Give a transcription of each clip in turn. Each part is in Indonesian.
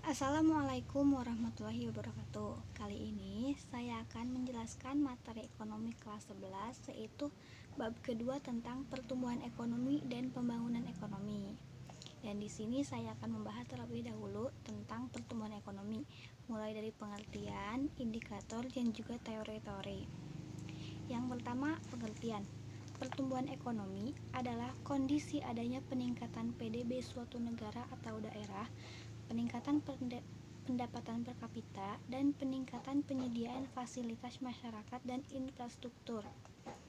Assalamualaikum warahmatullahi wabarakatuh. Kali ini saya akan menjelaskan materi ekonomi kelas 11, yaitu bab kedua tentang pertumbuhan ekonomi dan pembangunan ekonomi. Dan di sini saya akan membahas terlebih dahulu tentang pertumbuhan ekonomi, mulai dari pengertian, indikator, dan juga teori-teori. Yang pertama, pengertian. Pertumbuhan ekonomi adalah kondisi adanya peningkatan PDB suatu negara atau daerah, peningkatan pendapatan per kapita, dan peningkatan penyediaan fasilitas masyarakat dan infrastruktur.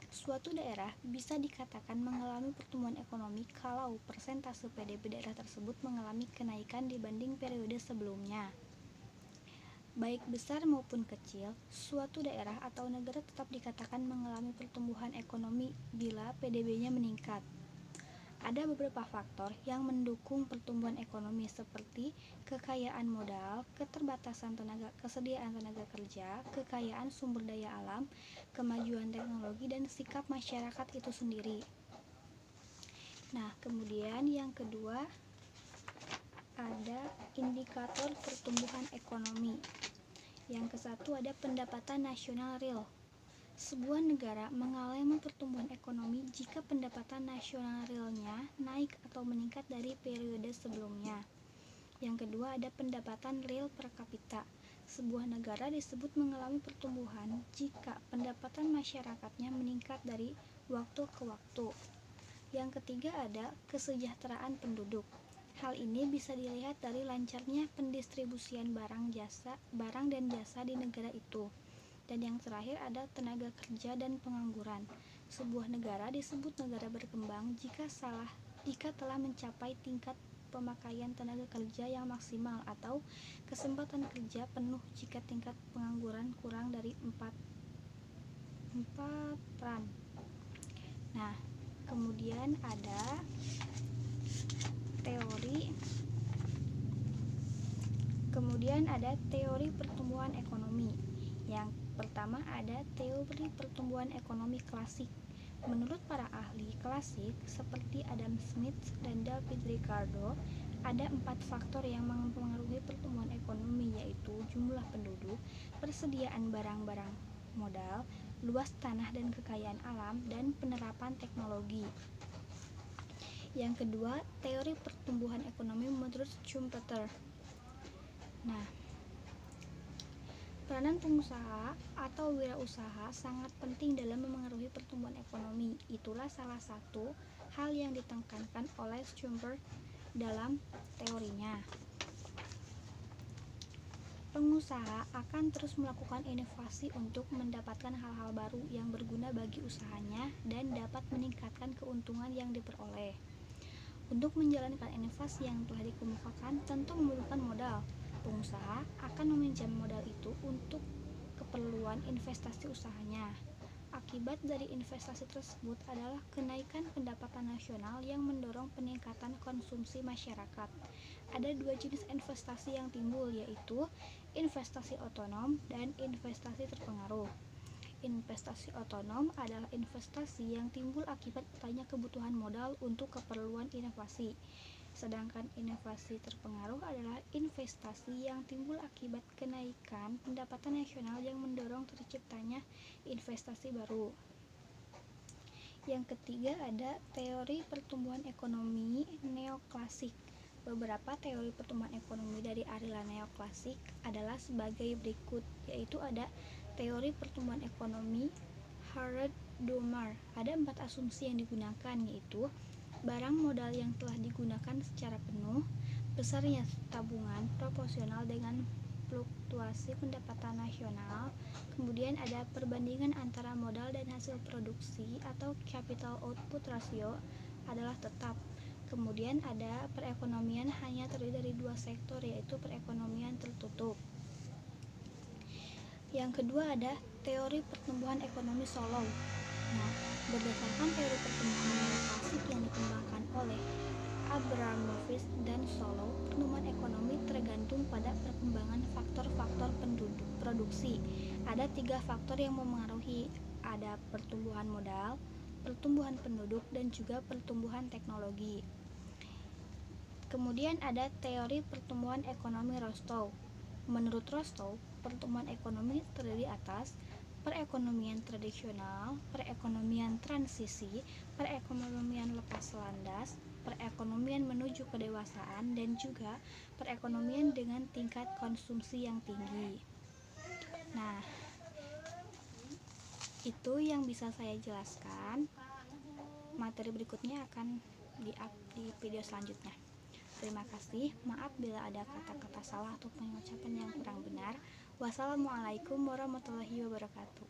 Suatu daerah bisa dikatakan mengalami pertumbuhan ekonomi kalau persentase PDB daerah tersebut mengalami kenaikan dibanding periode sebelumnya. Baik besar maupun kecil, suatu daerah atau negara tetap dikatakan mengalami pertumbuhan ekonomi bila PDB-nya meningkat. Ada beberapa faktor yang mendukung pertumbuhan ekonomi seperti kekayaan modal, kesediaan tenaga kerja, kekayaan sumber daya alam, kemajuan teknologi, dan sikap masyarakat itu sendiri. Nah, kemudian yang kedua ada indikator pertumbuhan ekonomi. Yang kesatu ada pendapatan nasional real. Sebuah negara mengalami pertumbuhan ekonomi jika pendapatan nasional realnya naik atau meningkat dari periode sebelumnya. Yang kedua ada pendapatan real per kapita. Sebuah negara disebut mengalami pertumbuhan jika pendapatan masyarakatnya meningkat dari waktu ke waktu. Yang ketiga ada kesejahteraan penduduk. Hal ini bisa dilihat dari lancarnya pendistribusian barang dan jasa di negara itu. Dan yang terakhir ada tenaga kerja dan pengangguran. Sebuah negara disebut negara berkembang jika telah mencapai tingkat pemakaian tenaga kerja yang maksimal atau kesempatan kerja penuh jika tingkat pengangguran kurang dari 4%. Nah, kemudian ada teori pertumbuhan ekonomi. Yang pertama ada teori pertumbuhan ekonomi klasik. Menurut para ahli klasik seperti Adam Smith dan David Ricardo, ada 4 faktor yang mempengaruhi pertumbuhan ekonomi, yaitu jumlah penduduk, persediaan barang-barang modal, luas tanah dan kekayaan alam, dan penerapan teknologi. Yang kedua, teori pertumbuhan ekonomi menurut Schumpeter. Nah, peranan pengusaha atau wirausaha sangat penting dalam memengaruhi pertumbuhan ekonomi. Itulah salah satu hal yang ditekankan oleh Schumpeter dalam teorinya. Pengusaha akan terus melakukan inovasi untuk mendapatkan hal-hal baru yang berguna bagi usahanya dan dapat meningkatkan keuntungan yang diperoleh. Untuk menjalankan inovasi yang telah dikemukakan tentu memerlukan modal. Pengusaha akan meminjam modal itu untuk keperluan investasi usahanya. Akibat dari investasi tersebut adalah kenaikan pendapatan nasional yang mendorong peningkatan konsumsi masyarakat. Ada 2 jenis investasi yang timbul, yaitu investasi otonom dan investasi terpengaruh. Investasi otonom adalah investasi yang timbul akibat adanya kebutuhan modal untuk keperluan inovasi. Sedangkan investasi terpengaruh adalah investasi yang timbul akibat kenaikan pendapatan nasional yang mendorong terciptanya investasi baru. Yang ketiga ada teori pertumbuhan ekonomi neoklasik. Beberapa teori pertumbuhan ekonomi dari aliran neoklasik adalah sebagai berikut, yaitu ada teori pertumbuhan ekonomi Harold Domar. Ada 4 asumsi yang digunakan, yaitu barang modal yang telah digunakan secara penuh, besarnya tabungan proporsional dengan fluktuasi pendapatan nasional, kemudian ada perbandingan antara modal dan hasil produksi atau capital output ratio adalah tetap. Kemudian ada perekonomian hanya terdiri dari 2 sektor, yaitu perekonomian tertutup. Yang kedua ada teori pertumbuhan ekonomi Solow. Nah, berdasarkan teori pertumbuhan neoklasik yang dikembangkan oleh Abramovich dan Solow, pertumbuhan ekonomi tergantung pada perkembangan faktor-faktor produksi. Ada 3 faktor yang memengaruhi, ada pertumbuhan modal, pertumbuhan penduduk, dan juga pertumbuhan teknologi. Kemudian ada teori pertumbuhan ekonomi Rostow. Menurut Rostow, pertumbuhan ekonomi terdiri atas perekonomian tradisional, perekonomian transisi, perekonomian lepas landas, perekonomian menuju kedewasaan, dan juga perekonomian dengan tingkat konsumsi yang tinggi. Nah, itu yang bisa saya jelaskan. Materi berikutnya akan di-up di video selanjutnya. Terima kasih, maaf bila ada kata-kata salah atau pengucapan yang kurang benar. Wassalamualaikum warahmatullahi wabarakatuh.